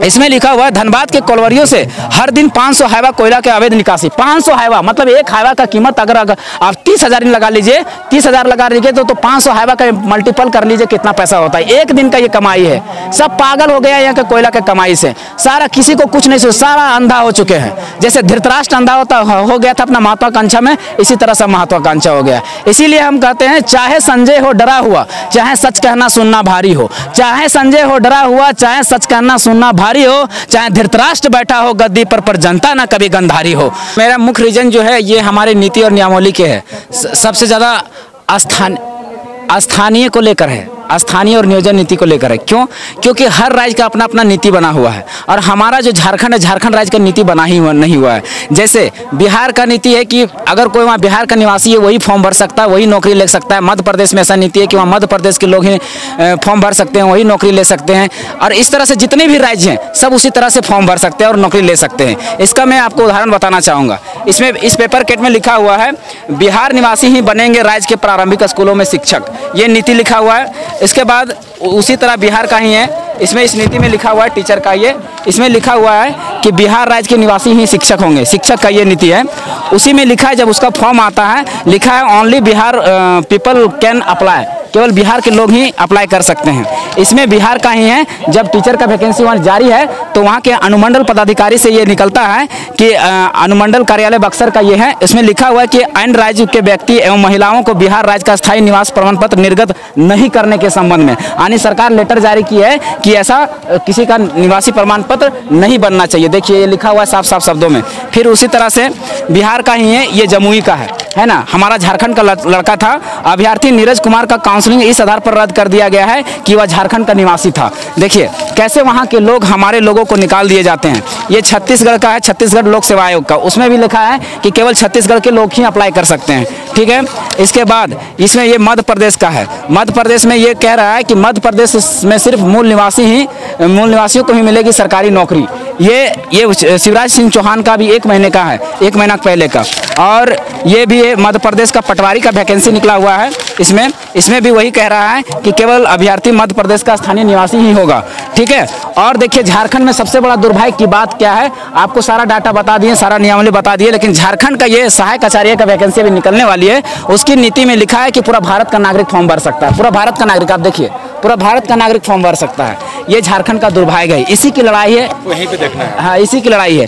इसमें लिखा हुआ है धनबाद के कोलवरियों से हर दिन 500 हाइवा कोयला के अवैध निकासी। 500 हाइवा मतलब एक हाइवा का कीमत अगर आप 30,000 लगा लीजिए, 30,000 लगा लीजिए तो 500 हाइवा का मल्टीपल कर लीजिए कितना पैसा होता है। एक दिन का ये कमाई है। सब पागल हो गया यहाँ के कोयला के कमाई से। सारा किसी को कुछ नहीं, सारा अंधा हो चुके हैं। जैसे धृतराष्ट्र अंधा हो गया था अपना महत्वाकांक्षा में, इसी तरह से महत्वाकांक्षा हो गया। इसीलिए हम कहते हैं चाहे संजय हो डरा हुआ, चाहे सच कहना सुनना भारी हो। चाहे संजय हो डरा हुआ, चाहे सच कहना सुनना भारी हो, चाहे धृतराष्ट्र बैठा हो गद्दी पर जनता ना कभी गंधारी हो। मेरा मुख्य रीजन जो है ये हमारे नीति और नियमावली के है। सबसे ज़्यादा स्थानीय को लेकर है, स्थानीय और नियोजन नीति को लेकर है। क्यों? क्योंकि हर राज्य का अपना अपना नीति बना हुआ है और हमारा जो झारखंड है, झारखंड राज्य का नीति बना ही नहीं हुआ है। जैसे बिहार का नीति है कि अगर कोई वहाँ बिहार का निवासी है वही फॉर्म भर सकता है, वही नौकरी ले सकता है। मध्य प्रदेश में ऐसा नीति है कि वहाँ मध्य प्रदेश के लोग ही फॉर्म भर सकते हैं, वही नौकरी ले सकते हैं। और इस तरह से जितने भी राज्य हैं सब उसी तरह से फॉर्म भर सकते हैं और नौकरी ले सकते हैं। इसका मैं आपको उदाहरण बताना चाहूँगा। इसमें इस पेपर कट में लिखा हुआ है बिहार निवासी ही बनेंगे राज्य के प्रारंभिक स्कूलों में शिक्षक, ये नीति लिखा हुआ है। इसके बाद उसी तरह बिहार का ही है, इसमें इस नीति में लिखा हुआ है टीचर का, ये इसमें लिखा हुआ है कि बिहार राज्य के निवासी ही शिक्षक होंगे, शिक्षक का ये नीति है। उसी में लिखा है जब उसका फॉर्म आता है लिखा है only Bihar people can apply, केवल बिहार के लोग ही अप्लाई कर सकते हैं। इसमें बिहार का ही है। जब टीचर का वैकेंसी वहाँ जारी है तो वहाँ के अनुमंडल पदाधिकारी से ये निकलता है कि अनुमंडल कार्यालय बक्सर का ये है, इसमें लिखा हुआ है कि अन्य राज्य के व्यक्ति एवं महिलाओं को बिहार राज्य का स्थायी निवास प्रमाण पत्र निर्गत नहीं करने के संबंध में यानी सरकार लेटर जारी की है कि ऐसा किसी का निवासी प्रमाण पत्र नहीं बनना चाहिए। देखिए ये लिखा हुआ है साफ साफ शब्दों में। फिर उसी तरह से बिहार का ही है, ये जमुई का है ना, हमारा झारखंड का लड़का था। अभ्यर्थी नीरज कुमार का काउंसलिंग इस आधार पर रद्द कर दिया गया है कि वह झारखंड का निवासी था। देखिए कैसे वहाँ के लोग हमारे लोगों को निकाल दिए जाते हैं। ये छत्तीसगढ़ का है, छत्तीसगढ़ लोक सेवा आयोग का, उसमें भी लिखा है कि केवल छत्तीसगढ़ के लोग ही अप्लाई कर सकते हैं। ठीक है। इसके बाद इसमें ये मध्य प्रदेश का है। मध्य प्रदेश में ये कह रहा है कि मध्य प्रदेश में सिर्फ मूल निवासियों को ही मिलेगी सरकारी नौकरी। ये शिवराज सिंह चौहान का भी 1 महीने का है, 1 महीना पहले का। और ये भी मध्य प्रदेश का पटवारी का वैकेंसी निकला हुआ है। इसमें भी वही कह रहा है कि केवल अभ्यर्थी मध्य प्रदेश का स्थानीय निवासी ही होगा। ठीक है। और देखिए झारखंड में सबसे बड़ा दुर्भाग्य की बात क्या है, आपको सारा डाटा बता दिए, सारा नियमावली बता दिए, लेकिन झारखंड का ये सहायक आचार्य का वैकेंसी अभी निकलने वाली है। उसकी नीति में लिखा है कि पूरा भारत का नागरिक फॉर्म भर सकता है। पूरा भारत का नागरिक, आप देखिए पूरा भारत का नागरिक फॉर्म भर सकता है। ये झारखंड का दुर्भाग्य है, इसी की लड़ाई है, वहीं पे देखना है। हाँ, इसी की लड़ाई है,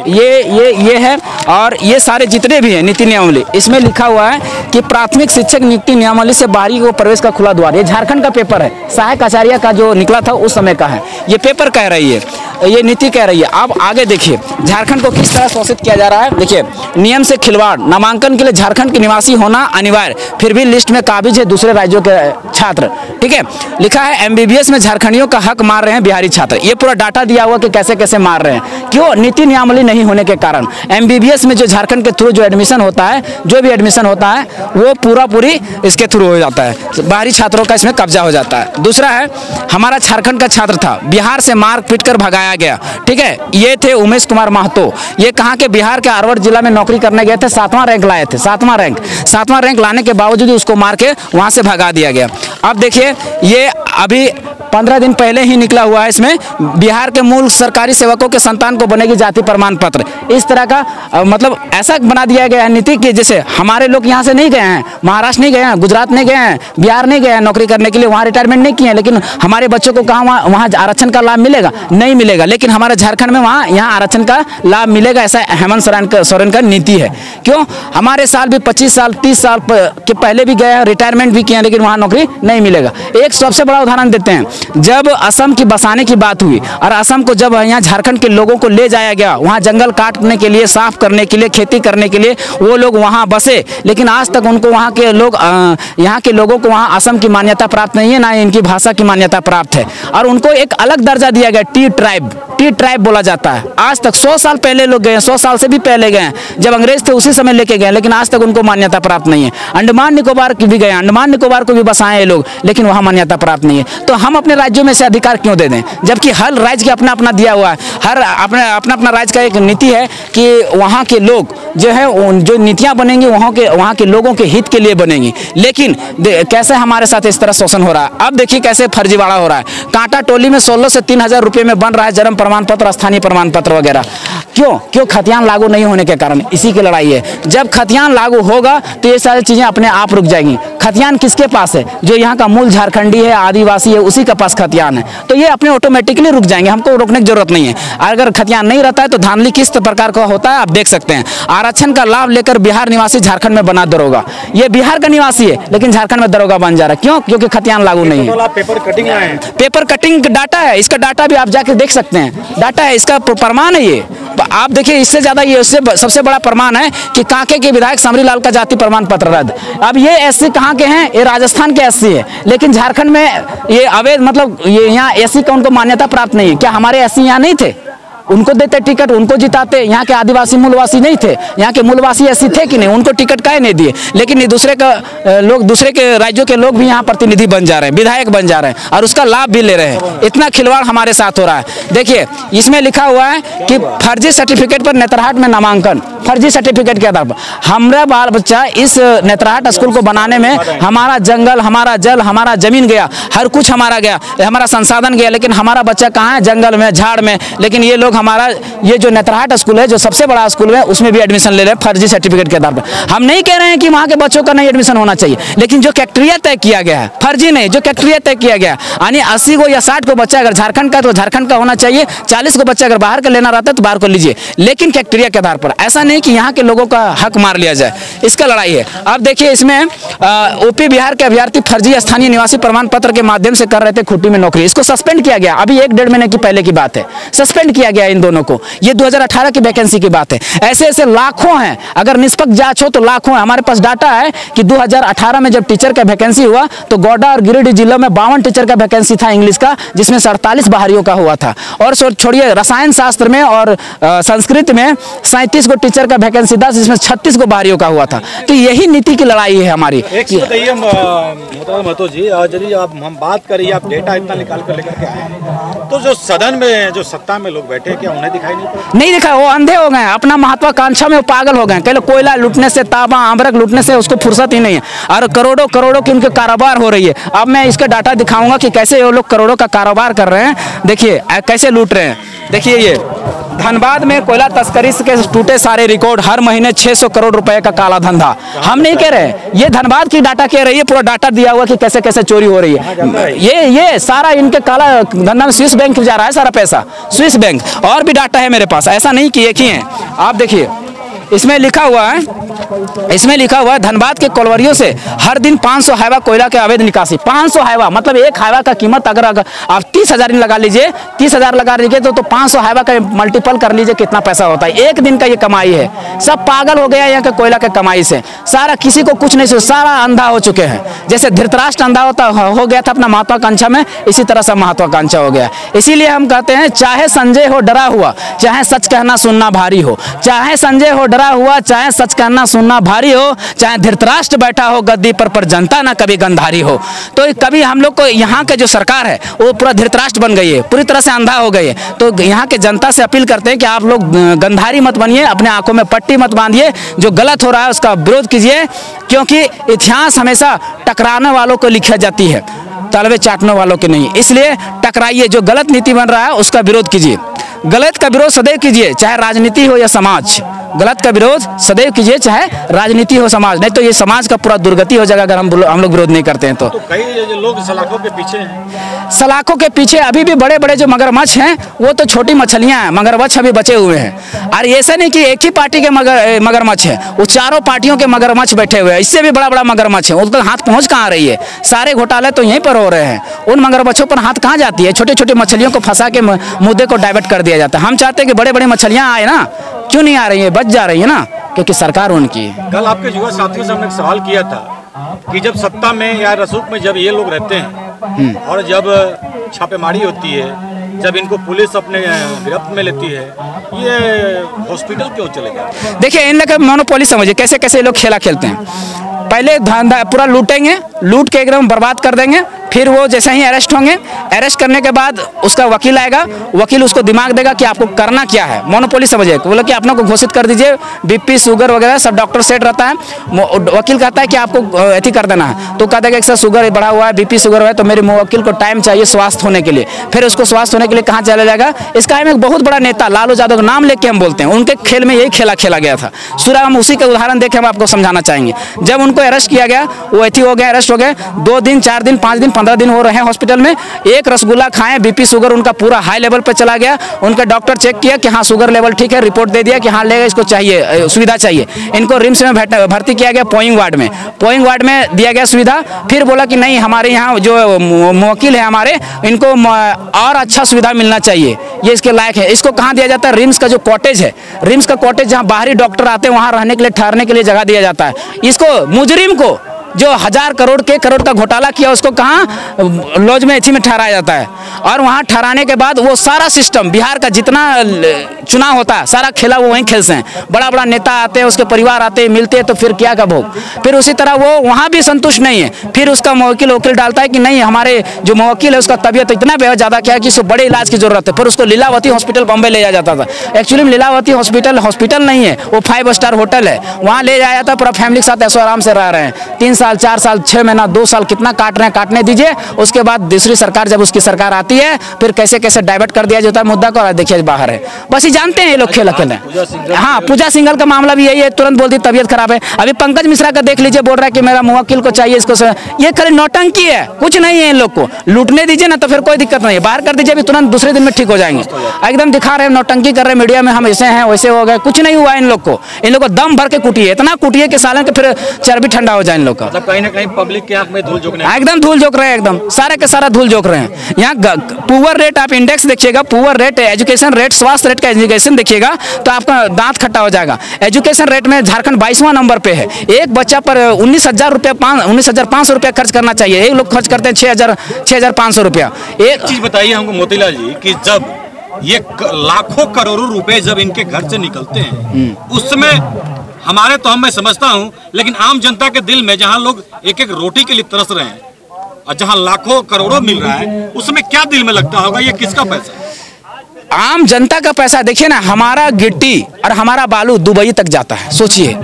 ये है। और ये सारे जितने भी है नीति नियमावली, इसमें लिखा हुआ है कि प्राथमिक शिक्षक नियुक्ति नियमावली से बाहरी को प्रवेश का खुला द्वार। ये झारखंड का पेपर है, सहायक आचार्य का जो निकला था उस समय का है। ये पेपर कह रही है, ये नीति कह रही है। अब आगे देखिए झारखंड को किस तरह शोषित किया जा रहा है। देखिए नियम से खिलवाड़, नामांकन के लिए झारखंड के निवासी होना अनिवार्य, फिर भी लिस्ट में काबिज है दूसरे राज्यों के छात्र। ठीक है। लिखा है एमबीबीएस में झारखंडियों का हक मार रहे हैं बिहारी छात्र। ये पूरा डाटा दिया हुआ कि कैसे कैसे मार रहे हैं, क्यों? नीति नियमावली नहीं होने के कारण। एमबीबीएस में जो झारखंड के थ्रू जो एडमिशन होता है, जो भी एडमिशन होता है वो पूरी इसके थ्रू हो जाता है, बाहरी छात्रों का इसमें कब्जा हो जाता है। दूसरा है हमारा झारखंड का छात्र था, बिहार से मार पीट कर भगाया गया। ठीक है। ये थे उमेश कुमार महतो। ये कहाँ के? बिहार के अरवल जिला में नौकरी करने गए थे, 7वां रैंक लाए थे, 7वां रैंक लाने के बावजूद उसको मार के वहां से भगा दिया गया। अब देखिए ये अभी 15 दिन पहले ही निकला हुआ है, इसमें बिहार के मूल सरकारी सेवकों के संतान को बनेगी जाति प्रमाण पत्र। इस तरह का मतलब ऐसा बना दिया गया है नीति कि जैसे हमारे लोग यहाँ से नहीं गए हैं, महाराष्ट्र नहीं गए हैं, गुजरात नहीं गए हैं, बिहार नहीं गए हैं नौकरी करने के लिए, वहाँ रिटायरमेंट नहीं किए हैं, लेकिन हमारे बच्चों को कहाँ वहाँ आरक्षण का लाभ मिलेगा? नहीं मिलेगा। लेकिन हमारे झारखंड में यहाँ आरक्षण का लाभ मिलेगा, ऐसा हेमंत सोरेन का नीति है। क्यों? हमारे साल भी 25 साल 30 साल के पहले भी गए हैं, रिटायरमेंट भी किए, लेकिन वहाँ नौकरी नहीं मिलेगा। एक सबसे बड़ा उदाहरण देते हैं, जब असम की बसाने की बात हुई और असम को जब यहाँ झारखंड के लोगों को ले जाया गया, वहाँ जंगल काटने के लिए, साफ करने के लिए, खेती करने के लिए, वो लोग वहाँ बसे, लेकिन आज तक उनको वहाँ के लोग यहाँ के लोगों को वहाँ असम की मान्यता प्राप्त नहीं है, ना इनकी भाषा की मान्यता प्राप्त है। और उनको एक अलग दर्जा दिया गया, टी ट्राइब बोला जाता है। आज तक 100 साल पहले लोग गए, 100 साल से भी पहले गए, जब अंग्रेज थे उसी समय लेके गए, लेकिन आज तक उनको मान्यता प्राप्त नहीं है। अंडमान निकोबार की भी गए, अंडमान निकोबार को भी बसाए लोग, लेकिन वहाँ मान्यता प्राप्त नहीं है। तो हम अपने राज्यों में से अधिकार क्यों दे दें, जबकि हर राज्य के अपना अपना दिया हुआ है, हर अपना राज्य का एक नीति है कि वहाँ के लोग जो है, जो नीतियाँ बनेंगी वहाँ के लोगों के हित के लिए बनेंगी। लेकिन कैसे हमारे साथ इस तरह शोषण हो रहा है। अब देखिए कैसे फर्जीवाड़ा हो रहा है। कांटा टोली में 16 से 3,000 रुपये में बन रहा है जन्म प्रमाण पत्र, स्थानीय प्रमाण पत्र वगैरह। क्यों खतियान लागू नहीं होने के कारण इसी की लड़ाई है। जब खतियान लागू होगा तो ये सारी चीज़ें अपने आप रुक जाएंगी। खतियान किसके पास है? जो यहाँ का मूल झारखंडी है, आदिवासी है, उसी के पास खतियान है, तो ये अपने ऑटोमेटिकली रुक जाएंगे, हमको रोकने की जरूरत नहीं है। अगर खतियान नहीं रहता है तो धांधली किस प्रकार का होता है आप देख सकते हैं। आरक्षण का लाभ लेकर बिहार निवासी झारखंड में बना दरोगा। ये बिहार का निवासी है लेकिन झारखंड में दरोगा बन जा रहा है। क्यों? क्योंकि खतियान लागू नहीं है। पेपर कटिंग आए हैं, पेपर कटिंग डाटा है, इसका डाटा भी आप जाके देख सकते हैं, डाटा है, इसका प्रमाण है ये। आप देखिए, इससे ज्यादा ये उससे सबसे बड़ा प्रमाण है कि कांके के विधायक समरीलाल का जाति प्रमाण पत्र रद्द। अब ये एससी कहाँ के हैं? ये राजस्थान के एससी है, लेकिन झारखंड में ये अवैध, मतलब ये यहाँ एससी का उनको मान्यता प्राप्त नहीं है। क्या हमारे एससी यहाँ नहीं थे? उनको देते टिकट, उनको जिताते। यहाँ के आदिवासी मूलवासी नहीं थे? यहाँ के मूलवासी ऐसी थे कि नहीं? उनको टिकट काहे नहीं दिए? लेकिन दूसरे के राज्यों के लोग भी यहाँ प्रतिनिधि बन जा रहे हैं, विधायक बन जा रहे हैं और उसका लाभ भी ले रहे हैं। इतना खिलवाड़ हमारे साथ हो रहा है। देखिए, इसमें लिखा हुआ है कि फर्जी सर्टिफिकेट पर नेतरहाट में नामांकन, फर्जी सर्टिफिकेट के आधार पर। हमारा बाल बच्चा इस नेतरहाट स्कूल को बनाने में हमारा जंगल, हमारा जल, हमारा जमीन गया, हर कुछ हमारा गया, हमारा संसाधन गया, लेकिन हमारा बच्चा कहाँ है? जंगल में, झाड़ में। लेकिन ये लोग हमारा ये जो नेतरहाट स्कूल है, जो सबसे बड़ा स्कूल है, उसमें भी एडमिशन ले रहे हैं फर्जी सर्टिफिकेट के आधार पर। हम नहीं कह रहे हैं कि वहाँ के बच्चों का नहीं एडमिशन होना चाहिए, लेकिन जो क्राइटेरिया तय किया गया है, फर्जी नहीं, जो क्राइटेरिया तय किया गया है, यानी 80 को या 60 को बच्चा अगर झारखंड का तो झारखंड का होना चाहिए, 40 को बच्चा अगर बाहर का लेना रहता है तो बाहर को लीजिए, लेकिन क्राइटेरिया के आधार पर। ऐसा नहीं कि यहाँ के लोगों का हक मार लिया जाए, इसका लड़ाई है। अब देखिए, इसमें यूपी बिहार के अभ्यर्थी फर्जी स्थानीय निवासी प्रमाण पत्र के माध्यम से कर रहे थे खूंटी में नौकरी, इसको सस्पेंड किया गया। अभी 1-1.5 महीने की पहले की बात है, सस्पेंड किया गया इन दोनों को। ये 2018 की वैकेंसी की बात है। ऐसे ऐसे लाखों हैं, अगर निष्पक्ष जांच हो तो लाखों है। हमारे पास डाटा है कि 2018 में जब टीचर का वैकेंसी हुआ तो गोड्डा और गिरिडीह जिलों में 52 टीचर का वैकेंसी था इंग्लिश का, जिसमें 48 बाहरियों का हुआ था। और छोड़िए, रसायन शास्त्र में और संस्कृत में 37 को टीचर का वैकेंसी था, जिसमें 36 को बाहरियों का हुआ था। तो यही नीति की लड़ाई है हमारी। एक बताइए महतो जी, यदि हम बात करिए, आप डेटा इतना निकाल कर लेकर के आए, तो जो सदन में, जो सत्ता में लोग बैठे, क्या उन्हें दिखाई नहीं दिखा? वो अंधे हो गए, अपना महत्वाकांक्षा में वो पागल हो गए। कल कोयला लूटने से, तांबा आंबरक लूटने से उसको फुर्सत ही नहीं है, और करोड़ों करोड़ों की उनके कारोबार हो रही है। अब मैं इसका डाटा दिखाऊंगा कि कैसे वो लोग करोड़ों का कारोबार कर रहे हैं। देखिए कैसे लूट रहे हैं। देखिए, ये धनबाद में कोयला तस्करी के टूटे सारे रिकॉर्ड, हर महीने 600 करोड़ रुपए का काला धंधा। हम नहीं कह रहे, ये धनबाद की डाटा कह रही है, पूरा डाटा दिया हुआ कि कैसे कैसे चोरी हो रही है। ये सारा इनके काला धंधा में स्विस बैंक जा रहा है, सारा पैसा स्विस बैंक। और भी डाटा है मेरे पास, ऐसा नहीं कि एक ही है। आप देखिए, इसमें लिखा हुआ है धनबाद के कोलवरियों से हर दिन 500 हाइवा कोयला के अवैध निकासी। 500 हाइवा, मतलब एक हाइवा का कीमत अगर आप 30,000 लगा लीजिए, 30,000 लगा लीजिए तो 500 हाइवा का मल्टीपल कर लीजिए कितना पैसा होता है। एक दिन का ये कमाई है। सब पागल हो गया यहाँ के कोयला के कमाई से। सारा किसी को कुछ नहीं, सारा अंधा हो चुके हैं। जैसे धृतराष्ट्र अंधा हो गया था अपना महत्वाकांक्षा में, इसी तरह से महत्वाकांक्षा हो गया। इसीलिए हम कहते हैं, चाहे संजय हो डरा हुआ, चाहे सच कहना सुनना भारी हो, चाहे संजय हो डरा हुआ, चाहे सच कहना सुनना भारी हो, चाहे धृतराष्ट्र बैठा हो गद्दी पर जनता ना कभी गंधारी हो। तो कभी हम लोग को यहाँ के जो सरकार है वो पूरा धृतराष्ट्र बन गई है, पूरी तरह से अंधा हो गई है। तो यहाँ के जनता से अपील करते हैं कि आप लोग गंधारी मत बनिए, अपने आंखों में पट्टी मत बांधिए, जो गलत हो रहा है उसका विरोध कीजिए, क्योंकि इतिहास हमेशा टकराने वालों को लिखा जाती है, तलवे चाटने वालों के नहीं। इसलिए टकराइए, जो गलत नीति बन रहा है उसका विरोध कीजिए। गलत का विरोध सदैव कीजिए, चाहे राजनीति हो या समाज। गलत का विरोध सदैव कीजिए, चाहे राजनीति हो समाज, नहीं तो ये समाज का पूरा दुर्गति हो जाएगा अगर हम लोग विरोध नहीं करते हैं। तो कई लोग सलाखों के पीछे हैं। सलाखों के पीछे अभी भी बड़े बड़े जो मगरमच्छ हैं वो तो छोटी मछलियां हैं, मगरमच्छ अभी बचे हुए हैं। और ऐसा नहीं कि एक ही पार्टी के मगरमच्छ है, वो चारों पार्टियों के मगरमच्छ बैठे हुए हैं। इससे भी बड़ा बड़ा मगरमच्छ है, उनका हाथ पहुंच कहाँ रही है? सारे घोटाले तो यहीं पर हो रहे हैं, उन मगरमच्छों पर हाथ कहाँ जाती है? छोटे छोटे मछलियों को फंसा के मुद्दे को डाइवर्ट कर दिया जाता है। हम चाहते हैं कि बड़े बड़े मछलियां आए ना, क्यों नहीं आ रही है? बच जा रही है ना, क्योंकि सरकार उनकी है। कल आपके युवा साथियों से हमने एक सवाल किया था कि जब सत्ता में या रसूख में जब ये लोग रहते हैं और जब छापेमारी होती है, जब इनको पुलिस अपने गिरफ्त में लेती है, ये हॉस्पिटल क्यों चले गए? देखिए, इन लोग मोनोपोली समझिए, कैसे कैसे लोग खेला खेलते हैं। पहले धंधा पूरा लूटेंगे, लूट के एकदम बर्बाद कर देंगे, फिर वो जैसे ही अरेस्ट होंगे, अरेस्ट करने के बाद उसका वकील आएगा, वकील उसको दिमाग देगा कि आपको करना क्या है, मोनोपोली समझिए, बोला कि अपने को घोषित कर दीजिए, बीपी शुगर वगैरह सब डॉक्टर सेट रहता है। वकील कहता है कि आपको एथी कर देना है, तो कहता है कि सर शुगर बढ़ा हुआ है, बीपी शुगर है, तो मेरे वकील को टाइम चाहिए स्वास्थ्य होने के लिए। फिर उसको स्वास्थ्य होने के लिए कहाँ चला जाएगा? इसका एक बहुत बड़ा नेता लालू यादव का नाम लेके हम बोलते हैं, उनके खेल में यही खेला गया था। सूरा हम उसी का उदाहरण देखे हम आपको समझाना चाहेंगे। जब उनको अरेस्ट किया गया, वो एथी हो गया, अरेस्ट हो गए, 2 दिन 4 दिन 5 दिन 15 दिन हो रहे हैं हॉस्पिटल में, एक रसगुल्ला खाएं, बीपी शुगर उनका पूरा हाई लेवल पे चला गया। उनका डॉक्टर चेक किया कि हाँ शुगर लेवल ठीक है, रिपोर्ट दे दिया कि हाँ लेगा, इसको चाहिए सुविधा चाहिए। इनको रिम्स में भर्ती किया गया, पोइंग वार्ड में दिया गया सुविधा। फिर बोला कि नहीं, हमारे यहाँ जो वकील है हमारे, इनको और अच्छा सुविधा मिलना चाहिए, ये इसके लायक है। इसको कहाँ दिया जाता है? रिम्स का जो कॉटेज है, रिम्स का कॉटेज जहाँ बाहरी डॉक्टर आते हैं वहाँ रहने के लिए, ठहरने के लिए जगह दिया जाता है। इसको मुजरिम को जो 1000 करोड़ का घोटाला किया, उसको कहाँ लॉज में एथी में ठहराया जाता है। और वहाँ ठहराने के बाद वो सारा सिस्टम बिहार का जितना चुनाव होता है सारा खेला वो वहीं खेलते हैं। बड़ा बड़ा नेता आते हैं, उसके परिवार आते हैं, मिलते हैं, तो फिर क्या का भोग। फिर उसी तरह वो वहाँ भी संतुष्ट नहीं है, फिर उसका वकील डालता है कि नहीं, हमारे जो वकील है उसका तबीयत इतना बेहद ज़्यादा क्या है कि उसको बड़े इलाज की जरूरत है। फिर उसको लीलावती हॉस्पिटल बॉम्बे ले जाया जाता था। एक्चुअली में लीलावती हॉस्पिटल नहीं है, वो 5 स्टार होटल है, वहाँ ले जाया जाता है। पूरा फैमिली के साथ ऐसो आराम से रह रहे हैं, 3 साल 4 साल 6 महीना 2 साल कितना काट रहे हैं, काटने दीजिए। उसके बाद दूसरी सरकार, जब उसकी सरकार आती है, फिर कैसे कैसे डाइवर्ट कर दिया जाता है मुद्दा को, देखिए बाहर है। बस ये जानते हैं ये लोग खेल खेल। हाँ, पूजा सिंघल का मामला भी यही है, तुरंत बोलती तबीयत खराब है। अभी पंकज मिश्रा का देख लीजिए, बोल रहा है कि मेरा मुवक्किल को चाहिए, इसको ये खाली नौटंकी है, कुछ नहीं है। इन लोग को लूटने दीजिए ना, तो फिर कोई दिक्कत नहीं है, बाहर कर दीजिए, अभी तुरंत दूसरे दिन में ठीक हो जाएंगे। एकदम दिखा रहे हैं, नौटंकी कर रहे हैं मीडिया में, हम ऐसे हैं वैसे हो गए, कुछ नहीं हुआ इन लोग को। इन लोग को दम भर के कुटिए, इतना कुटिए कि सालन के फिर चर्बी ठंडा हो जाए इन लोग का। कहीं ना कहीं पब्लिक के आंख में धूल झोंकने, एकदम धूल झोंक रहे हैं, एकदम सारे के सारा धूल झोंक रहे हैं। यहाँ पुअर रेट आप इंडेक्स देखिएगा, पुअर रेट, एजुकेशन रेट, स्वास्थ्य रेट का एजुकेशन देखिएगा तो आपका दांत खट्टा हो जाएगा। एजुकेशन रेट में झारखंड 22वां नंबर पे है। एक बच्चा पर 19,500 रुपया खर्च करना चाहिए, एक लोग खर्च करते हैं 6,500 रुपया। एक चीज बताइए हमको मोतीलाल जी कि जब ये लाखों करोड़ों रुपए जब इनके घर से निकलते हैं, उस समय हमारे तो मैं समझता हूँ, लेकिन आम जनता के दिल में जहाँ लोग एक एक रोटी के लिए तरस रहे हैं और जहाँ लाखों करोड़ों मिल रहा है, उसमें क्या दिल में लगता होगा ये किसका पैसा है? आम जनता का पैसा। देखिए ना, हमारा गिट्टी और हमारा बालू दुबई तक जाता है। सोचिए,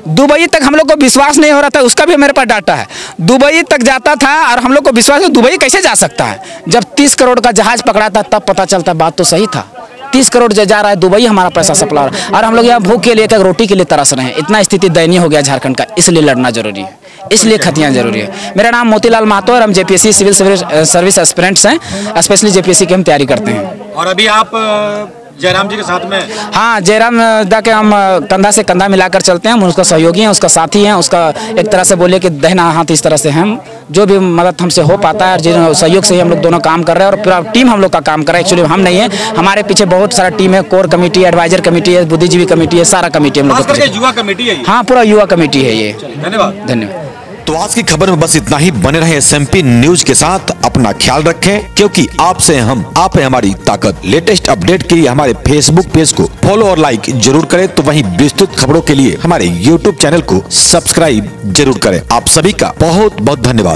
दुबई तक हम लोग को विश्वास नहीं हो रहा था, उसका भी मेरे पास डाटा है। दुबई तक जाता था और हम लोग को विश्वास है, दुबई कैसे जा सकता है। जब 30 करोड़ का जहाज पकड़ा था तब पता चलता, बात तो सही था। 30 करोड़ जा रहा है दुबई, हमारा पैसा सप्लाई हो रहा है, और हम लोग यहाँ भूख के लिए, रोटी के लिए तरस रहे हैं। इतना स्थिति दयनीय हो गया झारखंड का, इसलिए लड़ना जरूरी है, इसलिए खतियाँ जरूरी है। मेरा नाम मोतीलाल महतो और हम जेपीएससी सिविल सर्विस एस्पिरेंट्स हैं, स्पेशली जेपीएससी की हम तैयारी करते हैं। और अभी आप जयराम जी के साथ में? हाँ, जयराम दा के हम कंधा से कंधा मिलाकर चलते हैं, हम उसका सहयोगी हैं, उसका साथी हैं, उसका एक तरह से बोलिए कि दहना हाथ, इस तरह से हम जो भी मदद हमसे हो पाता है, जिन सहयोग से ही हम लोग दोनों काम कर रहे हैं, और पूरा टीम हम लोग का काम कर रहा है। एक्चुअली हम नहीं है, हमारे पीछे बहुत सारा टीम है, कोर कमेटी, एडवाइजर कमेटी है, बुद्धिजीवी कमेटी है, सारा कमेटी हम लोग का। युवा कमेटी है? हाँ, पूरा युवा कमेटी है ये। धन्यवाद। तो आज की खबर में बस इतना ही। बने रहे SMP न्यूज के साथ, अपना ख्याल रखें, क्योंकि आपसे हम, आप है हमारी ताकत। लेटेस्ट अपडेट के लिए हमारे फेसबुक पेज को फॉलो और लाइक जरूर करें, तो वहीं विस्तृत खबरों के लिए हमारे YouTube चैनल को सब्सक्राइब जरूर करें। आप सभी का बहुत बहुत धन्यवाद।